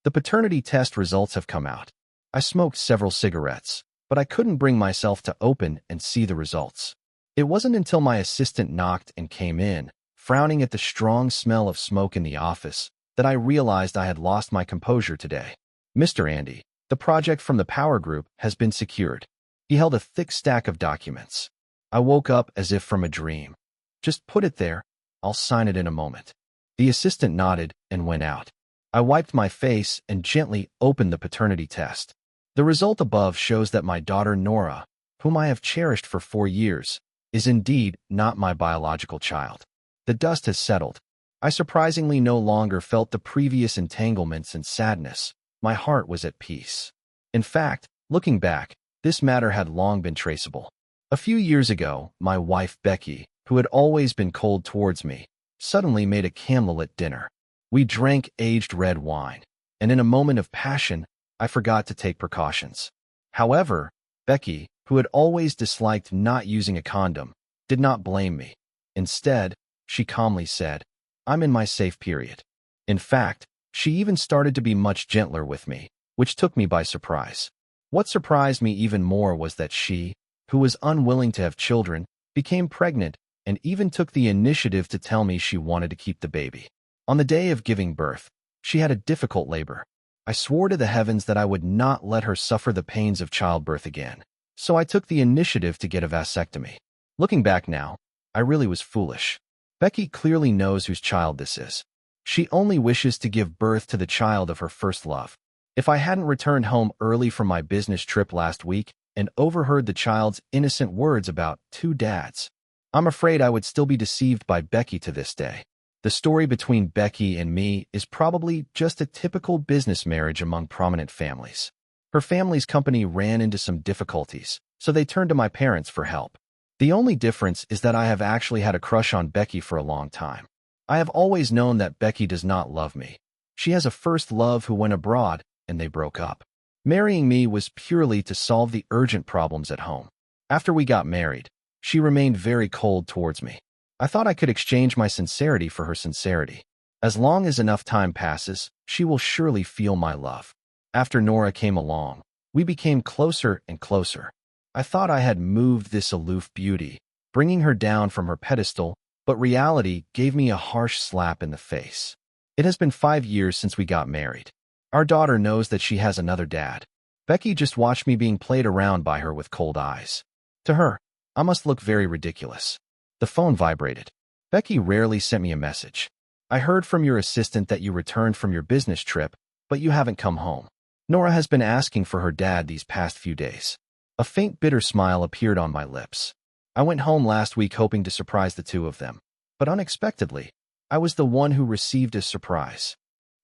The paternity test results have come out. I smoked several cigarettes, but I couldn't bring myself to open and see the results. It wasn't until my assistant knocked and came in, frowning at the strong smell of smoke in the office, that I realized I had lost my composure today. "Mr. Andy, the project from the power group has been secured." He held a thick stack of documents. I woke up as if from a dream. "Just put it there. I'll sign it in a moment." The assistant nodded and went out. I wiped my face and gently opened the paternity test. The result above shows that my daughter Nora, whom I have cherished for 4 years, is indeed not my biological child. The dust has settled. I surprisingly no longer felt the previous entanglements and sadness. My heart was at peace. In fact, looking back, this matter had long been traceable. A few years ago, my wife Becky, who had always been cold towards me, suddenly made a candlelit dinner. We drank aged red wine, and in a moment of passion, I forgot to take precautions. However, Becky, who had always disliked not using a condom, did not blame me. Instead, she calmly said, "I'm in my safe period." In fact, she even started to be much gentler with me, which took me by surprise. What surprised me even more was that she, who was unwilling to have children, became pregnant and even took the initiative to tell me she wanted to keep the baby. On the day of giving birth, she had a difficult labor. I swore to the heavens that I would not let her suffer the pains of childbirth again, so I took the initiative to get a vasectomy. Looking back now, I really was foolish. Becky clearly knows whose child this is. She only wishes to give birth to the child of her first love. If I hadn't returned home early from my business trip last week and overheard the child's innocent words about 2 dads, I'm afraid I would still be deceived by Becky to this day. The story between Becky and me is probably just a typical business marriage among prominent families. Her family's company ran into some difficulties, so they turned to my parents for help. The only difference is that I have actually had a crush on Becky for a long time. I have always known that Becky does not love me. She has a first love who went abroad, and they broke up. Marrying me was purely to solve the urgent problems at home. After we got married, she remained very cold towards me. I thought I could exchange my sincerity for her sincerity. As long as enough time passes, she will surely feel my love. After Nora came along, we became closer and closer. I thought I had moved this aloof beauty, bringing her down from her pedestal, but reality gave me a harsh slap in the face. It has been 5 years since we got married. Our daughter knows that she has another dad. Becky just watched me being played around by her with cold eyes. To her, I must look very ridiculous. The phone vibrated. Becky rarely sent me a message. "I heard from your assistant that you returned from your business trip, but you haven't come home. Nora has been asking for her dad these past few days." A faint bitter smile appeared on my lips. I went home last week hoping to surprise the two of them, but unexpectedly, I was the one who received a surprise.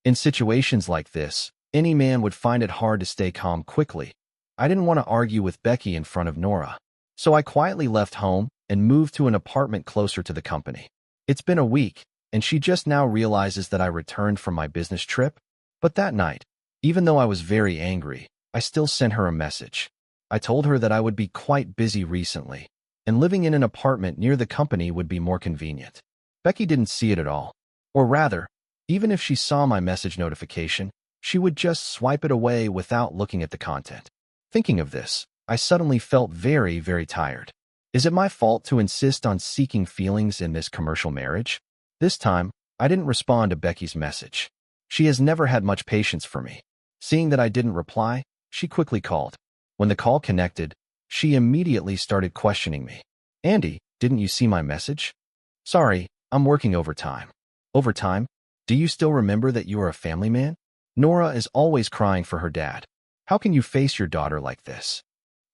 In situations like this, any man would find it hard to stay calm quickly. I didn't want to argue with Becky in front of Nora, so I quietly left home and moved to an apartment closer to the company. It's been a week, and she just now realizes that I returned from my business trip. But that night, even though I was very angry, I still sent her a message. I told her that I would be quite busy recently, and living in an apartment near the company would be more convenient. Becky didn't see it at all. Or rather, even if she saw my message notification, she would just swipe it away without looking at the content. Thinking of this, I suddenly felt very, very tired. Is it my fault to insist on seeking feelings in this commercial marriage? This time, I didn't respond to Becky's message. She has never had much patience for me. Seeing that I didn't reply, she quickly called. When the call connected, she immediately started questioning me. "Andy, didn't you see my message?" "Sorry, I'm working overtime." "Overtime? Do you still remember that you are a family man? Nora is always crying for her dad. How can you face your daughter like this?"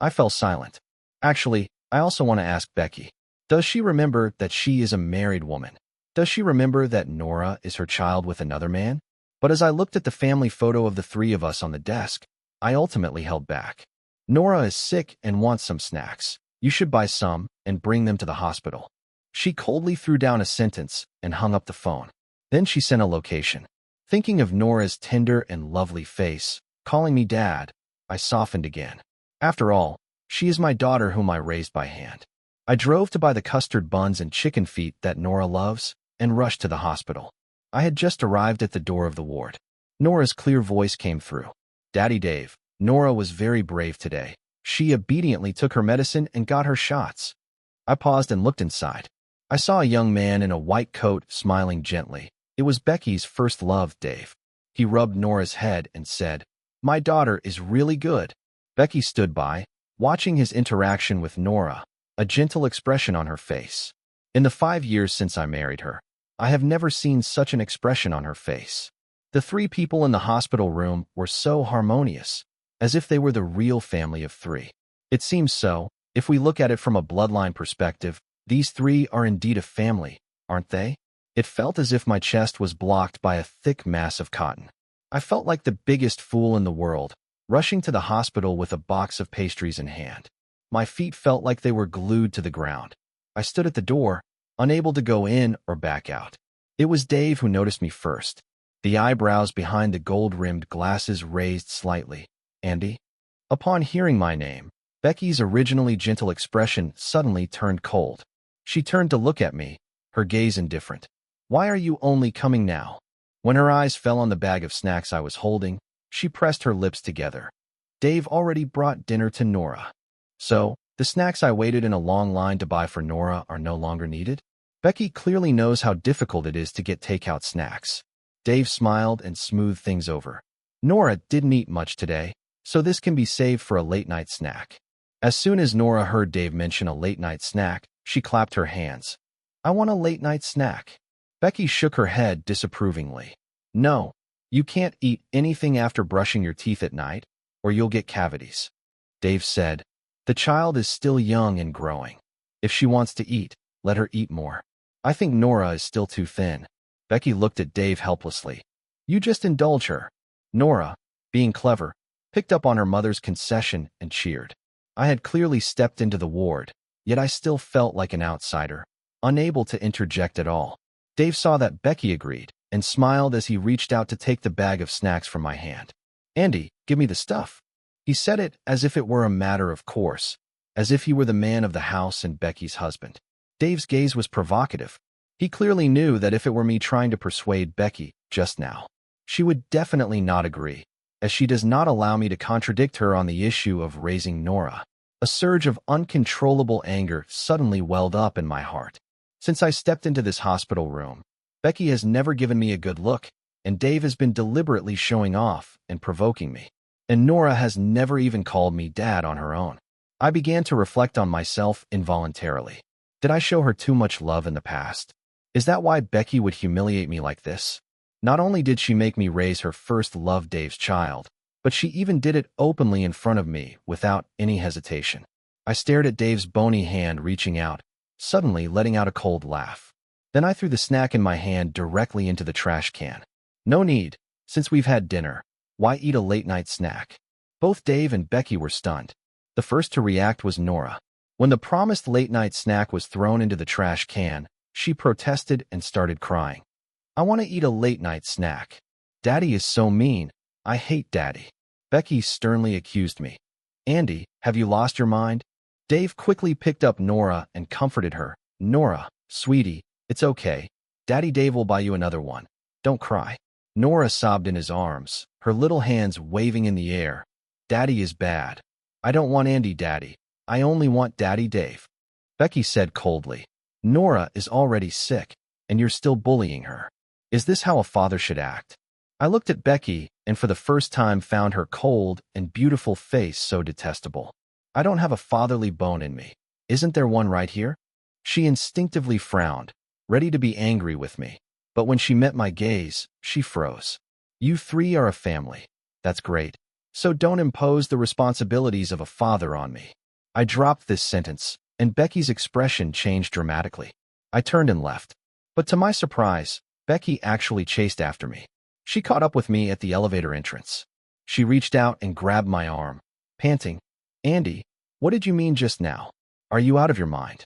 I fell silent. Actually, I also want to ask Becky. Does she remember that she is a married woman? Does she remember that Nora is her child with another man? But as I looked at the family photo of the 3 of us on the desk, I ultimately held back. "Nora is sick and wants some snacks. You should buy some and bring them to the hospital." She coldly threw down a sentence and hung up the phone. Then she sent a location. Thinking of Nora's tender and lovely face, calling me dad, I softened again. After all, she is my daughter whom I raised by hand. I drove to buy the custard buns and chicken feet that Nora loves and rushed to the hospital. I had just arrived at the door of the ward. Nora's clear voice came through. Daddy Dave. Nora was very brave today. She obediently took her medicine and got her shots. I paused and looked inside. I saw a young man in a white coat smiling gently. It was Becky's first love, Dave. He rubbed Nora's head and said, "My daughter is really good." Becky stood by, watching his interaction with Nora, a gentle expression on her face. In the 5 years since I married her, I have never seen such an expression on her face. The three people in the hospital room were so harmonious, as if they were the real family of three. It seems so. If we look at it from a bloodline perspective, these three are indeed a family, aren't they? It felt as if my chest was blocked by a thick mass of cotton. I felt like the biggest fool in the world, rushing to the hospital with a box of pastries in hand. My feet felt like they were glued to the ground. I stood at the door, unable to go in or back out. It was Dave who noticed me first. The eyebrows behind the gold-rimmed glasses raised slightly. "Andy?" Upon hearing my name, Becky's originally gentle expression suddenly turned cold. She turned to look at me, her gaze indifferent. "Why are you only coming now?" When her eyes fell on the bag of snacks I was holding, she pressed her lips together. "Dave already brought dinner to Nora. So, the snacks I waited in a long line to buy for Nora are no longer needed?" Becky clearly knows how difficult it is to get takeout snacks. Dave smiled and smoothed things over. "Nora didn't eat much today, so this can be saved for a late-night snack." As soon as Nora heard Dave mention a late-night snack, she clapped her hands. "I want a late-night snack." Becky shook her head disapprovingly. "No, you can't eat anything after brushing your teeth at night, or you'll get cavities." Dave said, "The child is still young and growing. If she wants to eat, let her eat more. I think Nora is still too thin." Becky looked at Dave helplessly. "You just indulge her." Nora, being clever, picked up on her mother's concession and cheered. I had clearly stepped into the ward, yet I still felt like an outsider, unable to interject at all. Dave saw that Becky agreed and smiled as he reached out to take the bag of snacks from my hand. "Andy, give me the stuff." He said it as if it were a matter of course, as if he were the man of the house and Becky's husband. Dave's gaze was provocative. He clearly knew that if it were me trying to persuade Becky just now, she would definitely not agree, as she does not allow me to contradict her on the issue of raising Nora. A surge of uncontrollable anger suddenly welled up in my heart. Since I stepped into this hospital room, Becky has never given me a good look, and Dave has been deliberately showing off and provoking me. And Nora has never even called me Dad on her own. I began to reflect on myself involuntarily. Did I show her too much love in the past? Is that why Becky would humiliate me like this? Not only did she make me raise her first love, Dave's child, but she even did it openly in front of me without any hesitation. I stared at Dave's bony hand reaching out, suddenly letting out a cold laugh. Then I threw the snack in my hand directly into the trash can. No need. Since we've had dinner, why eat a late-night snack? Both Dave and Becky were stunned. The first to react was Nora. When the promised late-night snack was thrown into the trash can, she protested and started crying. "I want to eat a late-night snack. Daddy is so mean. I hate Daddy." Becky sternly accused me. "Andy, have you lost your mind?" Dave quickly picked up Nora and comforted her. "Nora, sweetie, it's okay. Daddy Dave will buy you another one. Don't cry." Nora sobbed in his arms, her little hands waving in the air. "Daddy is bad. I don't want Andy Daddy. I only want Daddy Dave." Becky said coldly, "Nora is already sick, and you're still bullying her. Is this how a father should act?" I looked at Becky and for the first time found her cold and beautiful face so detestable. "I don't have a fatherly bone in me. Isn't there one right here?" She instinctively frowned, ready to be angry with me. But when she met my gaze, she froze. "You three are a family. That's great. So don't impose the responsibilities of a father on me." I dropped this sentence, and Becky's expression changed dramatically. I turned and left. But to my surprise, Becky actually chased after me. She caught up with me at the elevator entrance. She reached out and grabbed my arm, panting, "Andy, what did you mean just now? Are you out of your mind?"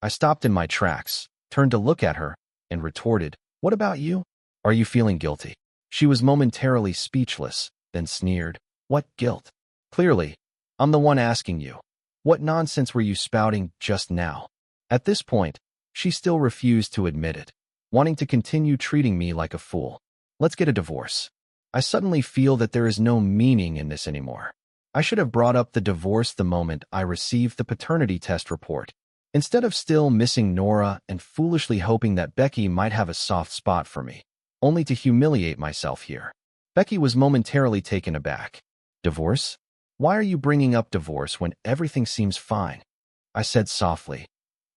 I stopped in my tracks, turned to look at her, and retorted, "What about you? Are you feeling guilty?" She was momentarily speechless, then sneered, "What guilt? Clearly, I'm the one asking you. What nonsense were you spouting just now?" At this point, she still refused to admit it, wanting to continue treating me like a fool. "Let's get a divorce." I suddenly feel that there is no meaning in this anymore. I should have brought up the divorce the moment I received the paternity test report, instead of still missing Nora and foolishly hoping that Becky might have a soft spot for me, only to humiliate myself here. Becky was momentarily taken aback. Divorce? Why are you bringing up divorce when everything seems fine? I said softly.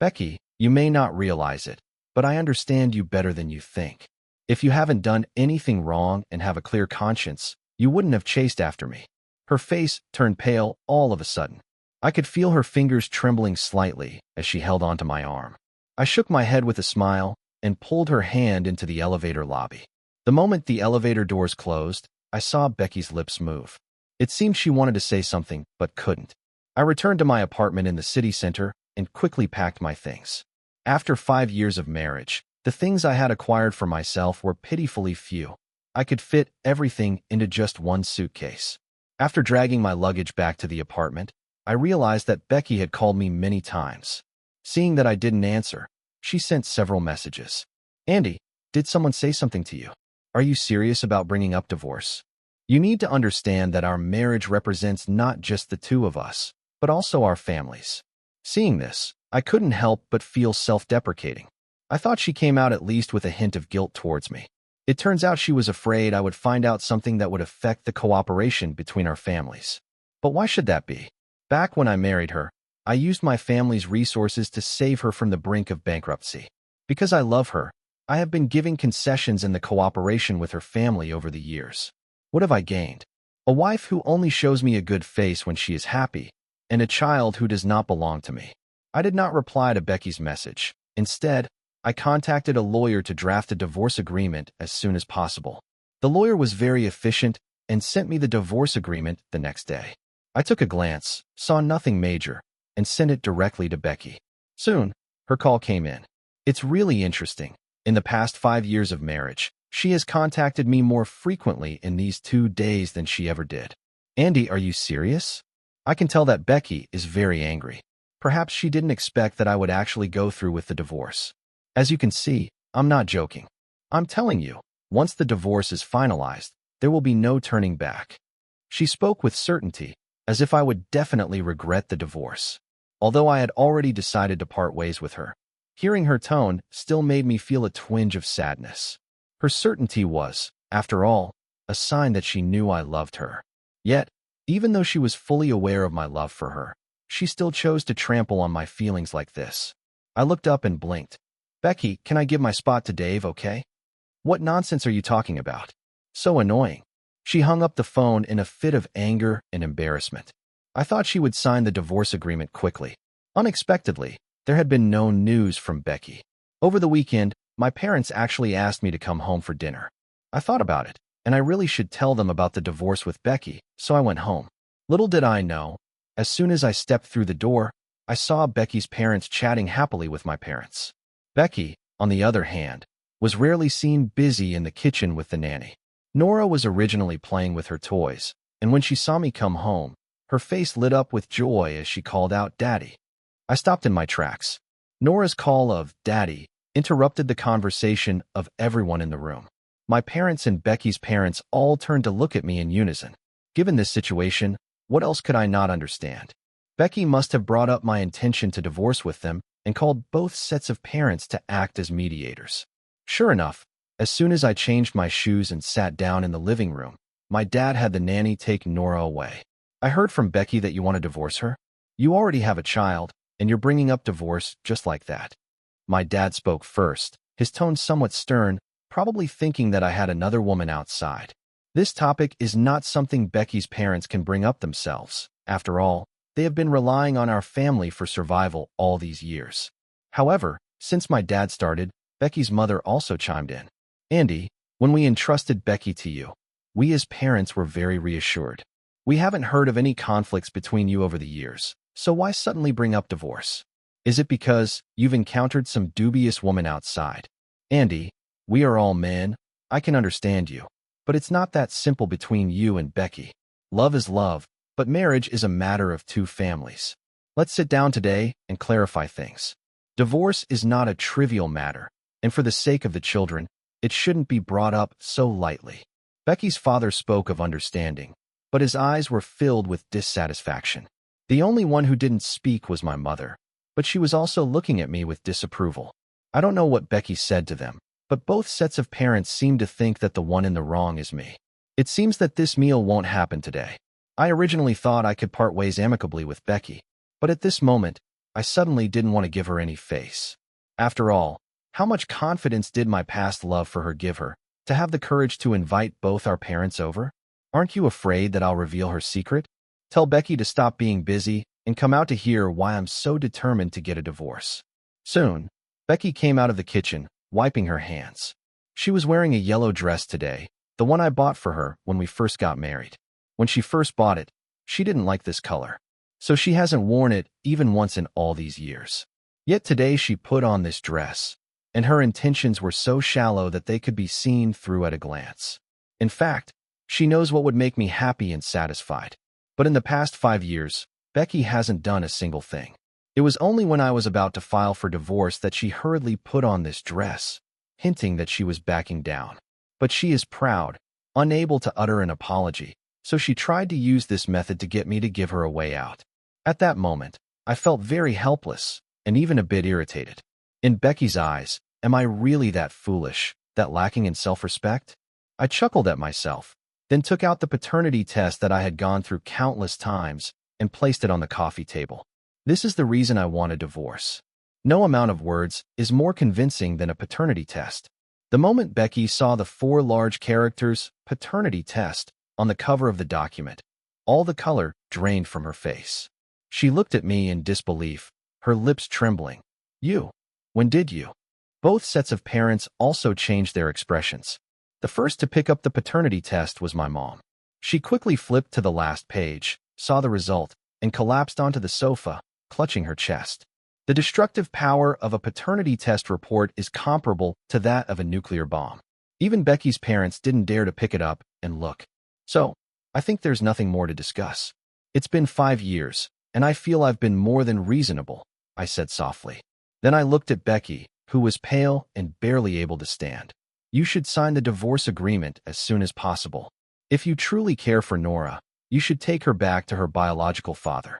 Becky, you may not realize it, but I understand you better than you think. If you haven't done anything wrong and have a clear conscience, you wouldn't have chased after me. Her face turned pale all of a sudden. I could feel her fingers trembling slightly as she held onto my arm. I shook my head with a smile and pulled her hand into the elevator lobby. The moment the elevator doors closed, I saw Becky's lips move. It seemed she wanted to say something, but couldn't. I returned to my apartment in the city center and quickly packed my things. After 5 years of marriage, the things I had acquired for myself were pitifully few. I could fit everything into just one suitcase. After dragging my luggage back to the apartment, I realized that Becky had called me many times. Seeing that I didn't answer, she sent several messages. Andy, did someone say something to you? Are you serious about bringing up divorce? You need to understand that our marriage represents not just the two of us, but also our families. Seeing this, I couldn't help but feel self-deprecating. I thought she came out at least with a hint of guilt towards me. It turns out she was afraid I would find out something that would affect the cooperation between our families. But why should that be? Back when I married her, I used my family's resources to save her from the brink of bankruptcy. Because I love her, I have been giving concessions in the cooperation with her family over the years. What have I gained? A wife who only shows me a good face when she is happy, and a child who does not belong to me. I did not reply to Becky's message. Instead, I contacted a lawyer to draft a divorce agreement as soon as possible. The lawyer was very efficient and sent me the divorce agreement the next day. I took a glance, saw nothing major, and sent it directly to Becky. Soon, her call came in. It's really interesting. In the past 5 years of marriage, she has contacted me more frequently in these 2 days than she ever did. Andy, are you serious? I can tell that Becky is very angry. Perhaps she didn't expect that I would actually go through with the divorce. As you can see, I'm not joking. I'm telling you, once the divorce is finalized, there will be no turning back. She spoke with certainty, as if I would definitely regret the divorce. Although I had already decided to part ways with her, hearing her tone still made me feel a twinge of sadness. Her certainty was, after all, a sign that she knew I loved her. Yet, even though she was fully aware of my love for her, she still chose to trample on my feelings like this. I looked up and blinked. Becky, can I give my spot to Dave, okay? What nonsense are you talking about? So annoying. She hung up the phone in a fit of anger and embarrassment. I thought she would sign the divorce agreement quickly. Unexpectedly, there had been no news from Becky. Over the weekend, my parents actually asked me to come home for dinner. I thought about it, and I really should tell them about the divorce with Becky, so I went home. Little did I know, as soon as I stepped through the door, I saw Becky's parents chatting happily with my parents. Becky, on the other hand, was rarely seen busy in the kitchen with the nanny. Nora was originally playing with her toys, and when she saw me come home, her face lit up with joy as she called out, "Daddy." I stopped in my tracks. Nora's call of "Daddy" interrupted the conversation of everyone in the room. My parents and Becky's parents all turned to look at me in unison. Given this situation, what else could I not understand? Becky must have brought up my intention to divorce with them and called both sets of parents to act as mediators. Sure enough, as soon as I changed my shoes and sat down in the living room, my dad had the nanny take Nora away. I heard from Becky that you want to divorce her. You already have a child, and you're bringing up divorce just like that. My dad spoke first, his tone somewhat stern, probably thinking that I had another woman outside. This topic is not something Becky's parents can bring up themselves. After all, they have been relying on our family for survival all these years. However, since my dad started, Becky's mother also chimed in. Andy, when we entrusted Becky to you, we as parents were very reassured. We haven't heard of any conflicts between you over the years, so why suddenly bring up divorce? Is it because you've encountered some dubious woman outside? Andy, we are all men. I can understand you. But it's not that simple between you and Becky. Love is love, but marriage is a matter of two families. Let's sit down today and clarify things. Divorce is not a trivial matter, and for the sake of the children, it shouldn't be brought up so lightly. Becky's father spoke of understanding, but his eyes were filled with dissatisfaction. The only one who didn't speak was my mother, but she was also looking at me with disapproval. I don't know what Becky said to them, but both sets of parents seem to think that the one in the wrong is me. It seems that this meal won't happen today. I originally thought I could part ways amicably with Becky, but at this moment, I suddenly didn't want to give her any face. After all, how much confidence did my past love for her give her to have the courage to invite both our parents over? Aren't you afraid that I'll reveal her secret? Tell Becky to stop being busy and come out to hear why I'm so determined to get a divorce. Soon, Becky came out of the kitchen, wiping her hands. She was wearing a yellow dress today, the one I bought for her when we first got married. When she first bought it, she didn't like this color, so she hasn't worn it even once in all these years. Yet today she put on this dress, and her intentions were so shallow that they could be seen through at a glance. In fact, she knows what would make me happy and satisfied. But in the past 5 years, Becky hasn't done a single thing. It was only when I was about to file for divorce that she hurriedly put on this dress, hinting that she was backing down. But she is proud, unable to utter an apology, so she tried to use this method to get me to give her a way out. At that moment, I felt very helpless and even a bit irritated. In Becky's eyes, am I really that foolish, that lacking in self-respect? I chuckled at myself, then took out the paternity test that I had gone through countless times and placed it on the coffee table. This is the reason I want a divorce. No amount of words is more convincing than a paternity test. The moment Becky saw the 4 large characters, paternity test, on the cover of the document, all the color drained from her face. She looked at me in disbelief, her lips trembling. You? When did you? Both sets of parents also changed their expressions. The first to pick up the paternity test was my mom. She quickly flipped to the last page, saw the result, and collapsed onto the sofa, clutching her chest. The destructive power of a paternity test report is comparable to that of a nuclear bomb. Even Becky's parents didn't dare to pick it up and look. So, I think there's nothing more to discuss. It's been 5 years, and I feel I've been more than reasonable, I said softly. Then I looked at Becky, who was pale and barely able to stand. You should sign the divorce agreement as soon as possible. If you truly care for Nora, you should take her back to her biological father.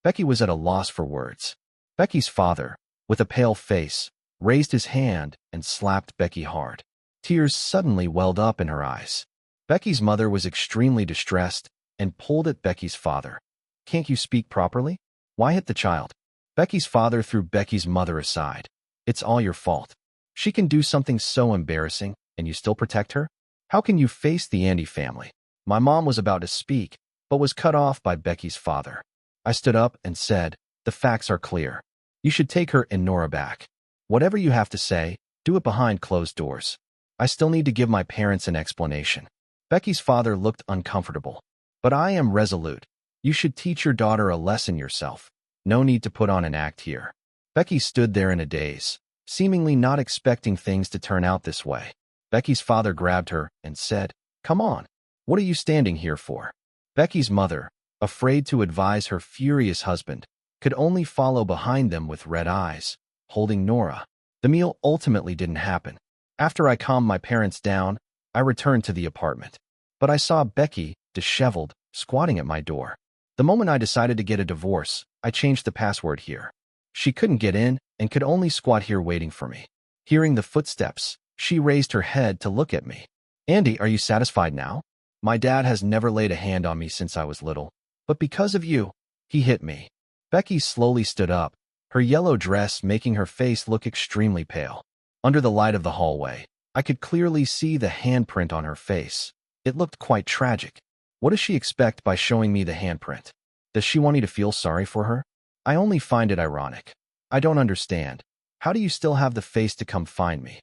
Becky was at a loss for words. Becky's father, with a pale face, raised his hand and slapped Becky hard. Tears suddenly welled up in her eyes. Becky's mother was extremely distressed and pulled at Becky's father. Can't you speak properly? Why hit the child? Becky's father threw Becky's mother aside. It's all your fault. She can do something so embarrassing, and you still protect her? How can you face the Andy family? My mom was about to speak, but was cut off by Becky's father. I stood up and said, the facts are clear. You should take her and Nora back. Whatever you have to say, do it behind closed doors. I still need to give my parents an explanation. Becky's father looked uncomfortable. But I am resolute. You should teach your daughter a lesson yourself. No need to put on an act here. Becky stood there in a daze, seemingly not expecting things to turn out this way. Becky's father grabbed her and said, Come on. What are you standing here for? Becky's mother, afraid to advise her furious husband, could only follow behind them with red eyes, holding Nora. The meal ultimately didn't happen. After I calmed my parents down, I returned to the apartment. But I saw Becky, disheveled, squatting at my door. The moment I decided to get a divorce, I changed the password here. She couldn't get in and could only squat here waiting for me. Hearing the footsteps, she raised her head to look at me. Andy, are you satisfied now? My dad has never laid a hand on me since I was little, but because of you, he hit me. Becky slowly stood up, her yellow dress making her face look extremely pale. Under the light of the hallway, I could clearly see the handprint on her face. It looked quite tragic. What does she expect by showing me the handprint? Does she want me to feel sorry for her? I only find it ironic. I don't understand. How do you still have the face to come find me?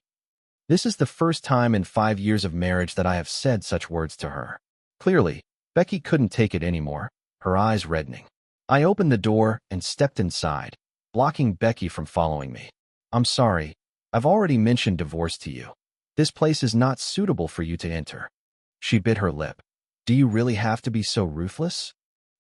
This is the first time in 5 years of marriage that I have said such words to her. Clearly, Becky couldn't take it anymore, her eyes reddening. I opened the door and stepped inside, blocking Becky from following me. I'm sorry. I've already mentioned divorce to you. This place is not suitable for you to enter. She bit her lip. Do you really have to be so ruthless?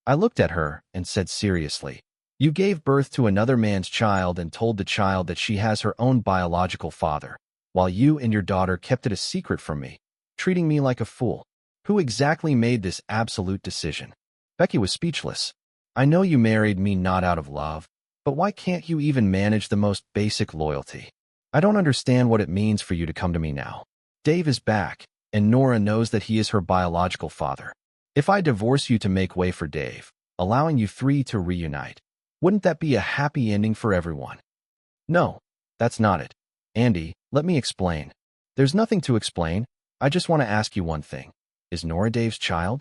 I looked at her and said seriously, You gave birth to another man's child and told the child that she has her own biological father, while you and your daughter kept it a secret from me, treating me like a fool. Who exactly made this absolute decision? Becky was speechless. I know you married me not out of love, but why can't you even manage the most basic loyalty? I don't understand what it means for you to come to me now. Dave is back, and Nora knows that he is her biological father. If I divorce you to make way for Dave, allowing you three to reunite, wouldn't that be a happy ending for everyone? No, that's not it. Andy, let me explain. There's nothing to explain. I just want to ask you one thing. Is Nora Dave's child?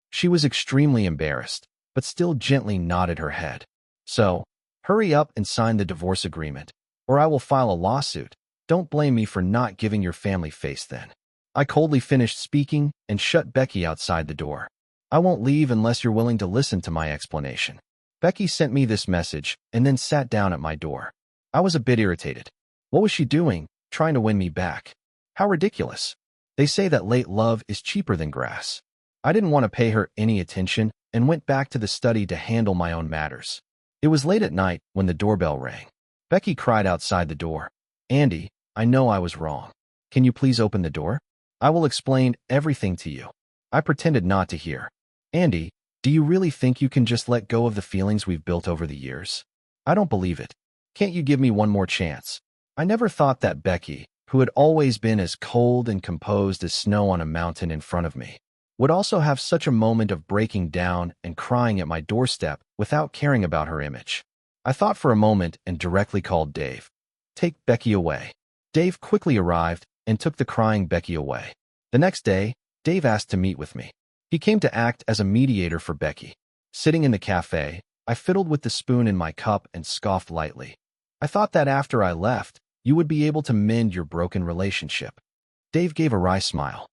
She was extremely embarrassed, but still gently nodded her head. So, hurry up and sign the divorce agreement, or I will file a lawsuit. Don't blame me for not giving your family face then. I coldly finished speaking and shut Becky outside the door. I won't leave unless you're willing to listen to my explanation. Becky sent me this message and then sat down at my door. I was a bit irritated. What was she doing, trying to win me back? How ridiculous. They say that late love is cheaper than grass. I didn't want to pay her any attention and went back to the study to handle my own matters. It was late at night when the doorbell rang. Becky cried outside the door. Andy, I know I was wrong. Can you please open the door? I will explain everything to you. I pretended not to hear. Andy, do you really think you can just let go of the feelings we've built over the years? I don't believe it. Can't you give me one more chance? I never thought that Becky, who had always been as cold and composed as snow on a mountain in front of me, would also have such a moment of breaking down and crying at my doorstep without caring about her image. I thought for a moment and directly called Dave. Take Becky away. Dave quickly arrived and took the crying Becky away. The next day, Dave asked to meet with me. He came to act as a mediator for Becky. Sitting in the cafe, I fiddled with the spoon in my cup and scoffed lightly. I thought that after I left, you would be able to mend your broken relationship. Dave gave a wry smile.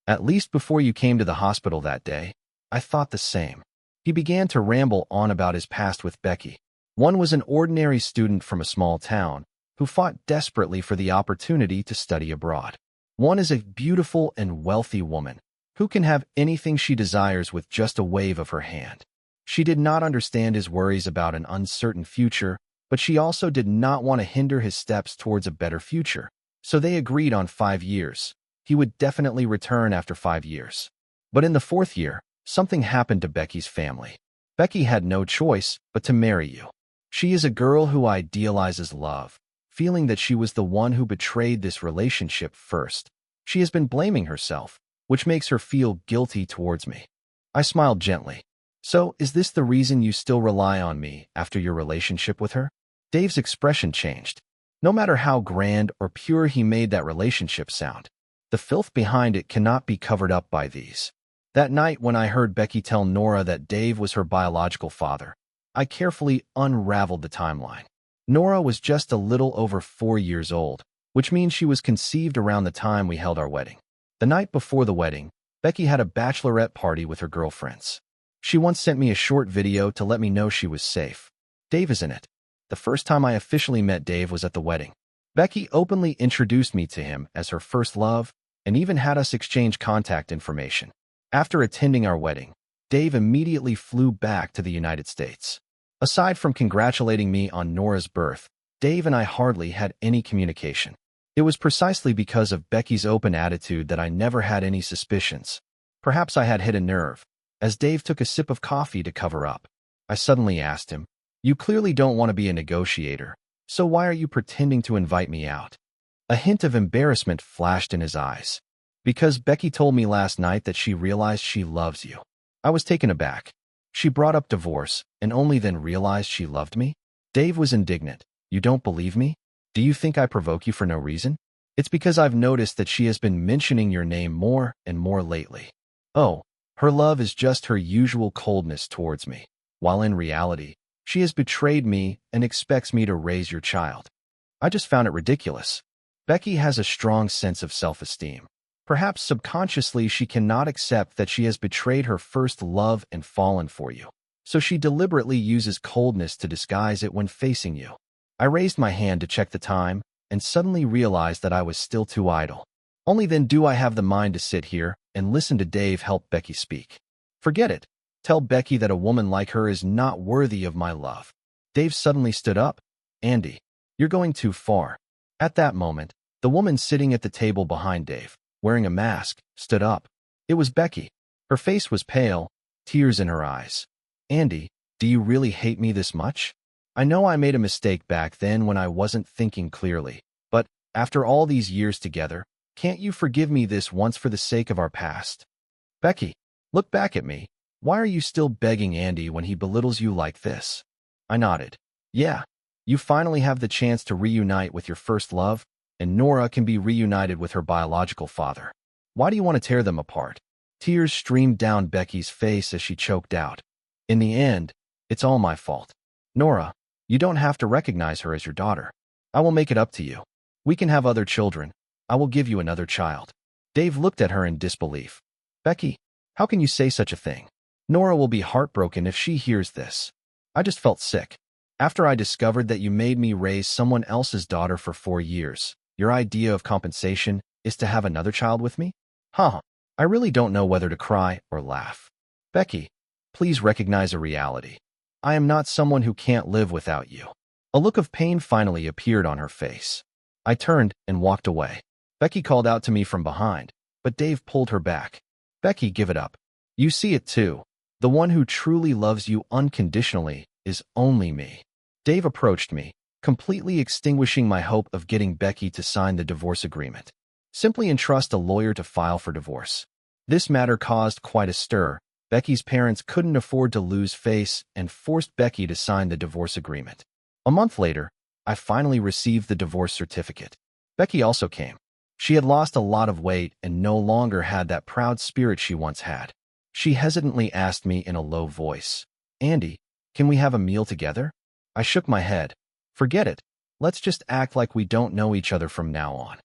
At least before you came to the hospital that day, I thought the same. He began to ramble on about his past with Becky. One was an ordinary student from a small town who fought desperately for the opportunity to study abroad. One is a beautiful and wealthy woman who can have anything she desires with just a wave of her hand. She did not understand his worries about an uncertain future, but she also did not want to hinder his steps towards a better future. So they agreed on 5 years. He would definitely return after 5 years. But in the 4th year, something happened to Becky's family. Becky had no choice but to marry you. She is a girl who idealizes love, feeling that she was the one who betrayed this relationship first. She has been blaming herself, which makes her feel guilty towards me. I smiled gently. So, is this the reason you still rely on me after your relationship with her? Dave's expression changed. No matter how grand or pure he made that relationship sound, the filth behind it cannot be covered up by these. That night when I heard Becky tell Nora that Dave was her biological father, I carefully unraveled the timeline. Nora was just a little over 4 years old, which means she was conceived around the time we held our wedding. The night before the wedding, Becky had a bachelorette party with her girlfriends. She once sent me a short video to let me know she was safe. Dave is in it. The first time I officially met Dave was at the wedding. Becky openly introduced me to him as her first love and even had us exchange contact information. After attending our wedding, Dave immediately flew back to the United States. Aside from congratulating me on Nora's birth, Dave and I hardly had any communication. It was precisely because of Becky's open attitude that I never had any suspicions. Perhaps I had hit a nerve. As Dave took a sip of coffee to cover up, I suddenly asked him, "You clearly don't want to be a negotiator, so why are you pretending to invite me out?" A hint of embarrassment flashed in his eyes. "Because Becky told me last night that she realized she loves you." I was taken aback. She brought up divorce and only then realized she loved me? Dave was indignant. "You don't believe me? Do you think I provoke you for no reason? It's because I've noticed that she has been mentioning your name more and more lately. Oh, her love is just her usual coldness towards me, while in reality, she has betrayed me and expects me to raise your child." I just found it ridiculous. Becky has a strong sense of self-esteem. Perhaps subconsciously she cannot accept that she has betrayed her first love and fallen for you. So she deliberately uses coldness to disguise it when facing you. I raised my hand to check the time and suddenly realized that I was still too idle. Only then do I have the mind to sit here and listen to Dave help Becky speak. Forget it. Tell Becky that a woman like her is not worthy of my love. Dave suddenly stood up. "Andy, you're going too far." At that moment, the woman sitting at the table behind Dave, wearing a mask, stood up. It was Becky. Her face was pale, tears in her eyes. Andy, do you really hate me this much? I know I made a mistake back then when I wasn't thinking clearly, but after all these years together, can't you forgive me this once for the sake of our past? Becky, look back at me. Why are you still begging Andy when he belittles you like this? I nodded. Yeah, you finally have the chance to reunite with your first love, and Nora can be reunited with her biological father. Why do you want to tear them apart? Tears streamed down Becky's face as she choked out. In the end, it's all my fault. Nora, you don't have to recognize her as your daughter. I will make it up to you. We can have other children. I will give you another child. Dave looked at her in disbelief. Becky, how can you say such a thing? Nora will be heartbroken if she hears this. I just felt sick. After I discovered that you made me raise someone else's daughter for 4 years, your idea of compensation is to have another child with me? Huh. I really don't know whether to cry or laugh. Becky, please recognize a reality. I am not someone who can't live without you. A look of pain finally appeared on her face. I turned and walked away. Becky called out to me from behind, but Dave pulled her back. Becky, give it up. You see it too. The one who truly loves you unconditionally is only me. Dave approached me, completely extinguishing my hope of getting Becky to sign the divorce agreement. Simply entrust a lawyer to file for divorce. This matter caused quite a stir. Becky's parents couldn't afford to lose face and forced Becky to sign the divorce agreement. A month later, I finally received the divorce certificate. Becky also came. She had lost a lot of weight and no longer had that proud spirit she once had. She hesitantly asked me in a low voice, Andy, can we have a meal together? I shook my head. Forget it. Let's just act like we don't know each other from now on.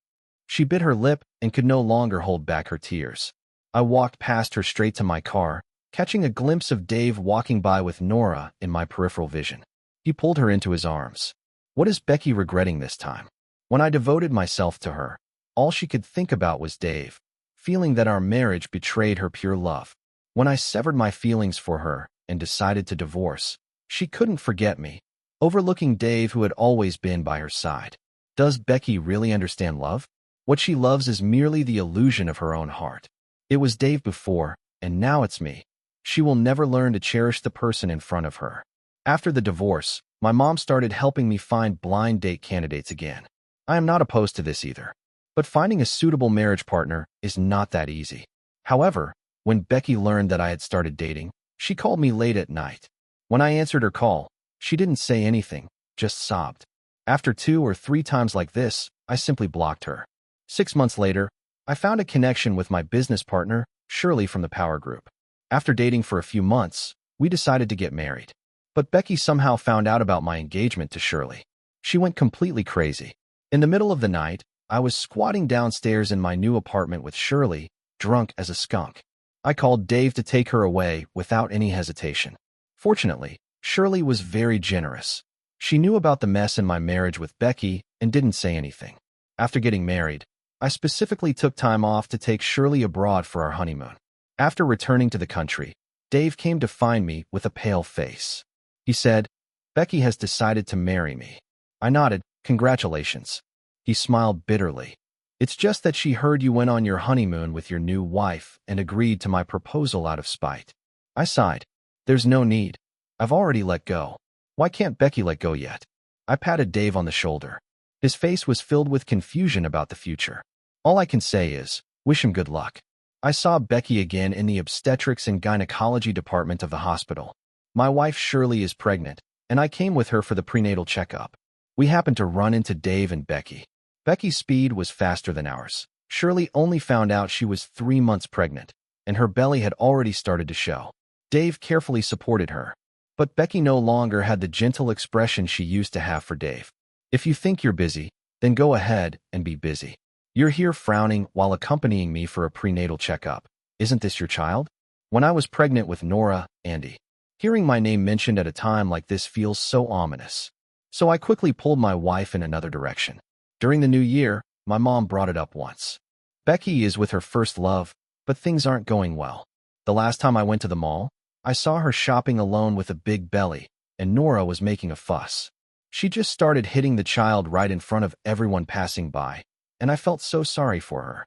She bit her lip and could no longer hold back her tears. I walked past her straight to my car, catching a glimpse of Dave walking by with Nora in my peripheral vision. He pulled her into his arms. What is Becky regretting this time? When I devoted myself to her, all she could think about was Dave, feeling that our marriage betrayed her pure love. When I severed my feelings for her and decided to divorce, she couldn't forget me, overlooking Dave who had always been by her side. Does Becky really understand love? What she loves is merely the illusion of her own heart. It was Dave before, and now it's me. She will never learn to cherish the person in front of her. After the divorce, my mom started helping me find blind date candidates again. I am not opposed to this either. But finding a suitable marriage partner is not that easy. However, when Becky learned that I had started dating, she called me late at night. When I answered her call, she didn't say anything, just sobbed. After 2 or 3 times like this, I simply blocked her. 6 months later, I found a connection with my business partner, Shirley from the Power Group. After dating for a few months, we decided to get married. But Becky somehow found out about my engagement to Shirley. She went completely crazy. In the middle of the night, I was squatting downstairs in my new apartment with Shirley, drunk as a skunk. I called Dave to take her away without any hesitation. Fortunately, Shirley was very generous. She knew about the mess in my marriage with Becky and didn't say anything. After getting married, I specifically took time off to take Shirley abroad for our honeymoon. After returning to the country, Dave came to find me with a pale face. He said, Becky has decided to marry me. I nodded, congratulations. He smiled bitterly. It's just that she heard you went on your honeymoon with your new wife and agreed to my proposal out of spite. I sighed. There's no need. I've already let go. Why can't Becky let go yet? I patted Dave on the shoulder. His face was filled with confusion about the future. All I can say is, wish him good luck. I saw Becky again in the obstetrics and gynecology department of the hospital. My wife Shirley is pregnant, and I came with her for the prenatal checkup. We happened to run into Dave and Becky. Becky's speed was faster than ours. Shirley only found out she was 3 months pregnant, and her belly had already started to show. Dave carefully supported her. But Becky no longer had the gentle expression she used to have for Dave. If you think you're busy, then go ahead and be busy. You're here frowning while accompanying me for a prenatal checkup. Isn't this your child? When I was pregnant with Nora, Andy. Hearing my name mentioned at a time like this feels so ominous. So I quickly pulled my wife in another direction. During the new year, my mom brought it up once. Becky is with her first love, but things aren't going well. The last time I went to the mall, I saw her shopping alone with a big belly, and Nora was making a fuss. She just started hitting the child right in front of everyone passing by, and I felt so sorry for her.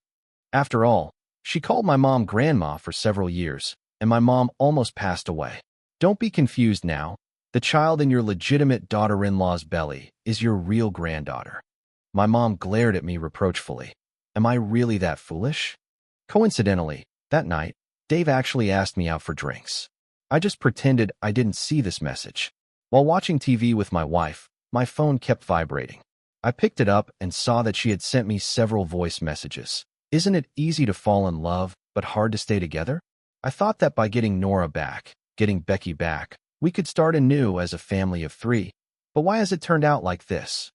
After all, She called my mom grandma for several years, and my mom almost passed away. Don't be confused now. The child in your legitimate daughter-in-law's belly is your real granddaughter. My mom glared at me reproachfully. Am I really that foolish? Coincidentally, that night, Dave actually asked me out for drinks. I just pretended I didn't see this message. While watching TV with my wife, my phone kept vibrating. I picked it up and saw that she had sent me several voice messages. Isn't it easy to fall in love, but hard to stay together? I thought that by getting Nora back, getting Becky back, we could start anew as a family of 3. But why has it turned out like this?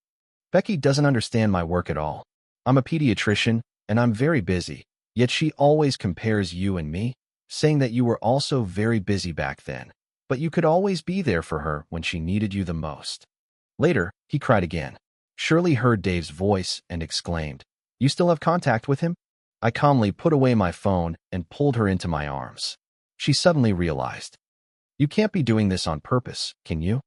Becky doesn't understand my work at all. I'm a pediatrician, and I'm very busy, yet she always compares you and me, saying that you were also very busy back then, but you could always be there for her when she needed you the most. Later, he cried again. Shirley heard Dave's voice and exclaimed, "You still have contact with him?" I calmly put away my phone and pulled her into my arms. She suddenly realized, "You can't be doing this on purpose, can you?"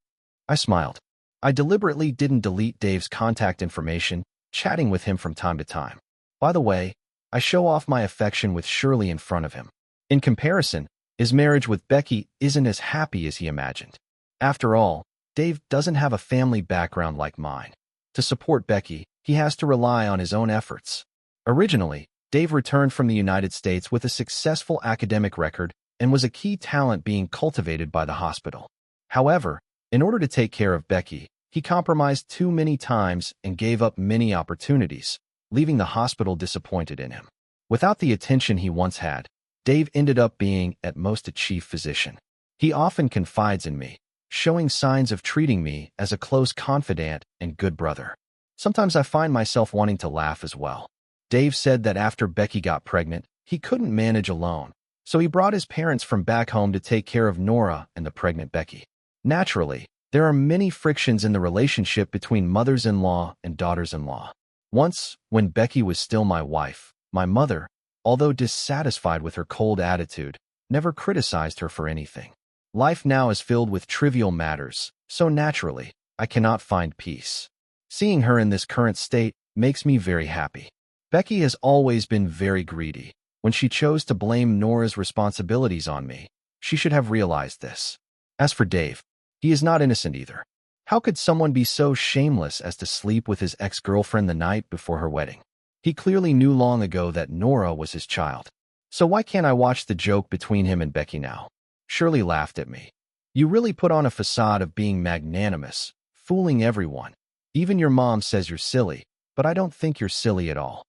I smiled. I deliberately didn't delete Dave's contact information, chatting with him from time to time. By the way, I show off my affection with Shirley in front of him. In comparison, his marriage with Becky isn't as happy as he imagined. After all, Dave doesn't have a family background like mine. To support Becky, he has to rely on his own efforts. Originally, Dave returned from the United States with a successful academic record and was a key talent being cultivated by the hospital. However, in order to take care of Becky, he compromised too many times and gave up many opportunities, leaving the hospital disappointed in him. Without the attention he once had, Dave ended up being, at most, a chief physician. He often confides in me, showing signs of treating me as a close confidant and good brother. Sometimes I find myself wanting to laugh as well. Dave said that after Becky got pregnant, he couldn't manage alone, so he brought his parents from back home to take care of Nora and the pregnant Becky. Naturally, there are many frictions in the relationship between mothers-in-law and daughters-in-law. Once, when Becky was still my wife, my mother, although dissatisfied with her cold attitude, never criticized her for anything. Life now is filled with trivial matters, so naturally, I cannot find peace. Seeing her in this current state makes me very happy. Becky has always been very greedy. When she chose to blame Nora's responsibilities on me, she should have realized this. As for Dave, he is not innocent either. How could someone be so shameless as to sleep with his ex-girlfriend the night before her wedding? He clearly knew long ago that Nora was his child. So why can't I watch the joke between him and Becky now? Shirley laughed at me. You really put on a facade of being magnanimous, fooling everyone. Even your mom says you're silly, but I don't think you're silly at all.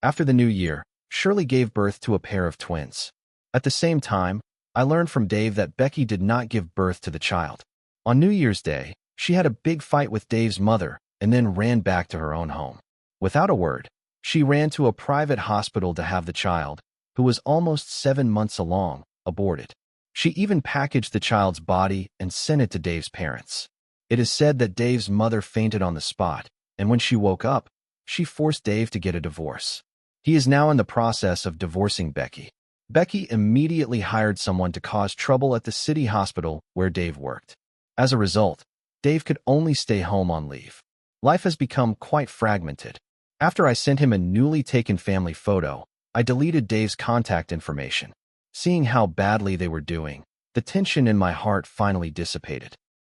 After the new year, Shirley gave birth to a pair of twins. At the same time, I learned from Dave that Becky did not give birth to the child. On New Year's Day, she had a big fight with Dave's mother and then ran back to her own home. Without a word, she ran to a private hospital to have the child, who was almost 7 months along, aborted. She even packaged the child's body and sent it to Dave's parents. It is said that Dave's mother fainted on the spot, and when she woke up, she forced Dave to get a divorce. He is now in the process of divorcing Becky. Becky immediately hired someone to cause trouble at the city hospital where Dave worked. As a result, Dave could only stay home on leave. Life has become quite fragmented. After I sent him a newly taken family photo, I deleted Dave's contact information. Seeing how badly they were doing, the tension in my heart finally dissipated.